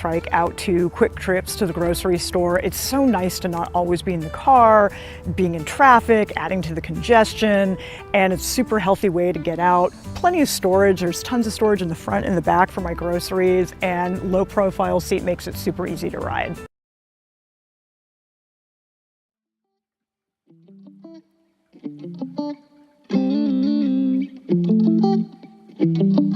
Trike out to quick trips to the grocery store. It's so nice to not always be in the car, being in traffic, adding to the congestion, and it's a super healthy way to get out. Plenty of storage. There's tons of storage in the front and the back for my groceries, and low profile seat makes it super easy to ride. Thank you.